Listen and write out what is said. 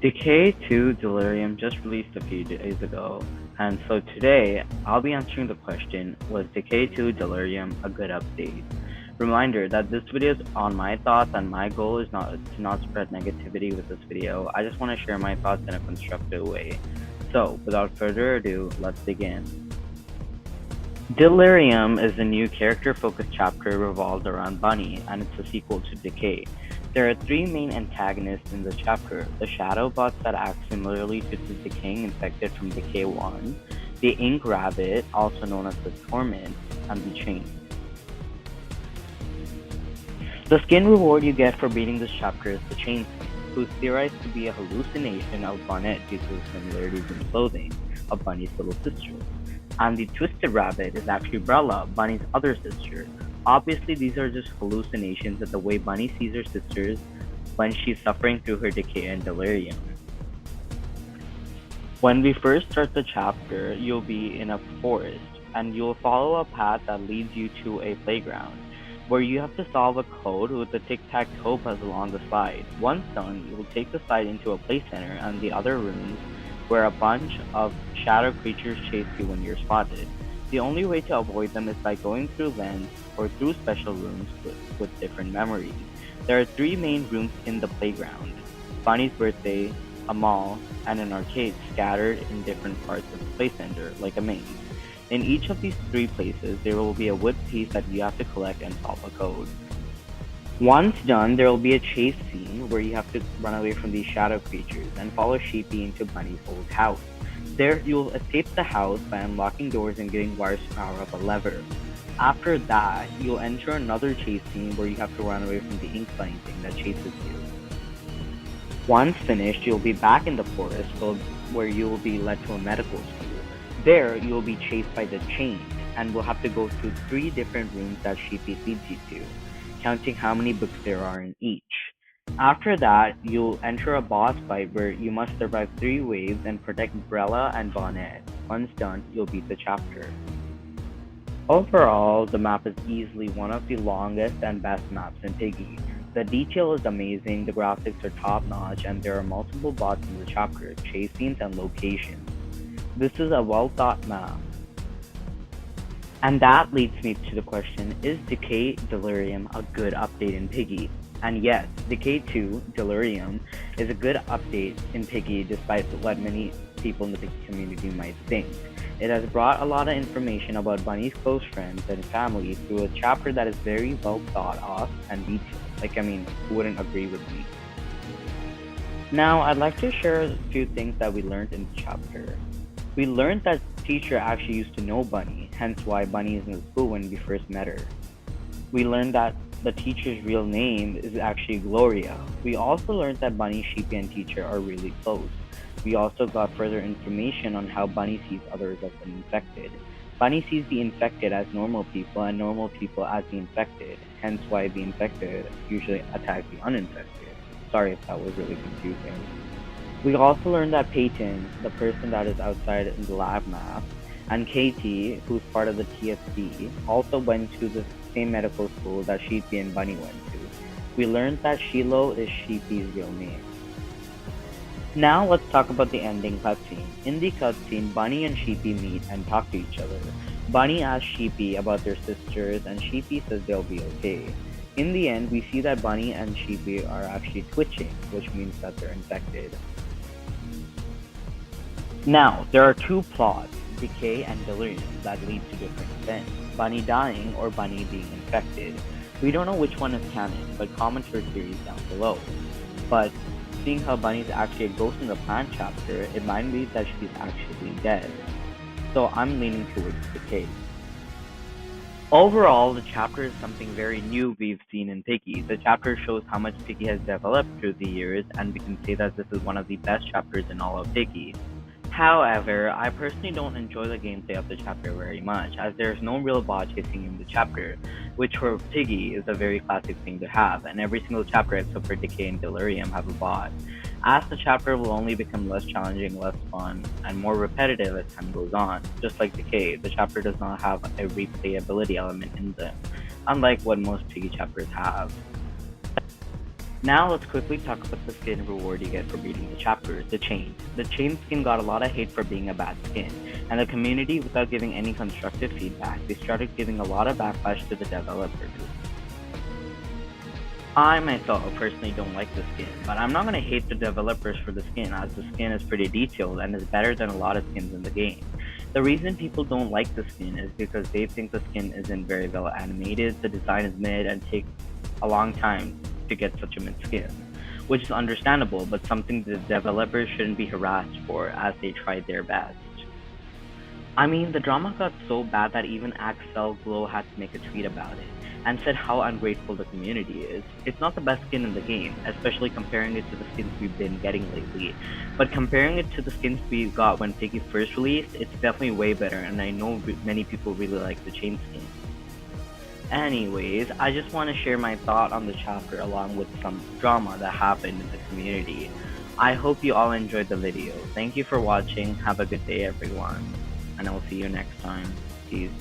Decay 2 Delirium just released a few days ago, and so today I'll be answering the question, was Decay 2 Delirium a good update? Reminder that this video is on my thoughts and my goal is not to not spread negativity with this video. I just want to share my thoughts in a constructive way. So without further ado, let's begin. Delirium is a new character-focused chapter revolved around Bunny, and it's a sequel to Decay. There are three main antagonists in the chapter: the shadow bots that act similarly to the decaying infected from Decay 1, the ink rabbit, also known as the torment, and the chain. The skin reward you get for beating this chapter is the chain skin, who's theorized to be a hallucination of Bonnet due to the similarities in clothing of Bunny's little sister. And the twisted rabbit is actually 𝕊𝕤, Bunny's other sister. Obviously, these are just hallucinations of the way Bunny sees her sisters when she's suffering through her decay and delirium. When we first start the chapter, you'll be in a forest, and you'll follow a path that leads you to a playground, where you have to solve a code with a tic-tac-toe puzzle on the side. Once done, you will take the side into a play center and the other rooms, where a bunch of shadow creatures chase you when you're spotted. The only way to avoid them is by going through vents or through special rooms with different memories. There are three main rooms in the playground: Bunny's birthday, a mall, and an arcade scattered in different parts of the play center, like a maze. In each of these three places, there will be a wood piece that you have to collect and solve a code. Once done, there will be a chase scene where you have to run away from these shadow creatures and follow Sheepy into Bunny's old house. There, you'll escape the house by unlocking doors and getting wires to power up a lever. After that, you'll enter another chase scene where you have to run away from the ink bunny thing that chases you. Once finished, you'll be back in the forest where you will be led to a medical school. There, you will be chased by the chain and will have to go through three different rooms that Sheepy leads you to, counting how many books there are in each. After that, you'll enter a boss fight where you must survive 3 waves and protect 𝕊𝕤 and Bonnet. Once done, you'll beat the chapter. Overall, the map is easily one of the longest and best maps in Piggy. The detail is amazing, the graphics are top-notch, and there are multiple bots in the chapter, chase scenes, and locations. This is a well-thought map. And that leads me to the question, is Decay Delirium a good update in Piggy? And yes, Decay 2 Delirium is a good update in Piggy despite what many people in the Piggy community might think. It has brought a lot of information about Bunny's close friends and family through a chapter that is very well thought of and detailed. Who wouldn't agree with me? Now, I'd like to share a few things that we learned in the chapter. We learned that teacher actually used to know Bunny, hence why Bunny is in the school when we first met her. We learned that the teacher's real name is actually Gloria. We also learned that Bunny, Sheepy, and teacher are really close. We also got further information on how Bunny sees others as the infected. Bunny sees the infected as normal people and normal people as the infected, hence why the infected usually attack the uninfected. Sorry if that was really confusing. We also learned that Payton, the person that is outside in the lab map, and Katie, who's part of the TSD, also went to the same medical school that Sheepy and Bunny went to. We learned that 𝕊𝕤 is Sheepy's real name. Now let's talk about the ending cutscene. In the cutscene, Bunny and Sheepy meet and talk to each other. Bunny asks Sheepy about their sisters and Sheepy says they'll be okay. In the end, we see that Bunny and Sheepy are actually twitching, which means that they're infected. Now, there are two plots, Decay and Delirium, that lead to different events: Bunny dying or Bunny being infected. We don't know which one is canon, but comment your theories down below. But seeing how Bunny's actually a ghost in the plant chapter, it might be that she's actually dead. So I'm leaning towards Decay. Overall, the chapter is something very new we've seen in Piggy. The chapter shows how much Piggy has developed through the years, and we can say that this is one of the best chapters in all of Piggy. However, I personally don't enjoy the gameplay of the chapter very much, as there's no real bot chasing in the chapter, which for Piggy is a very classic thing to have, and every single chapter except for Decay and Delirium have a bot. As the chapter will only become less challenging, less fun, and more repetitive as time goes on. Just like Decay, the chapter does not have a replayability element in them, unlike what most Piggy chapters have. Now let's quickly talk about the skin reward you get for beating the chapters, the chain. The chain skin got a lot of hate for being a bad skin, and the community, without giving any constructive feedback, they started giving a lot of backlash to the developers. I myself personally don't like the skin, but I'm not going to hate the developers for the skin, as the skin is pretty detailed and is better than a lot of skins in the game. The reason people don't like the skin is because they think the skin isn't very well animated, the design is mid, and takes a long time to get such a mid skin, which is understandable, but something the developers shouldn't be harassed for as they tried their best. I mean, the drama got so bad that even 𝕊𝕉𝕗𝕠𝕣𝕕 had to make a tweet about it, and said how ungrateful the community is. It's not the best skin in the game, especially comparing it to the skins we've been getting lately, but comparing it to the skins we got when Piggy first released, it's definitely way better, and I know many people really like the chain skin. Anyways, I just want to share my thought on the chapter along with some drama that happened in the community. I hope you all enjoyed the video. Thank you for watching, have a good day everyone, and I will see you next time. Peace.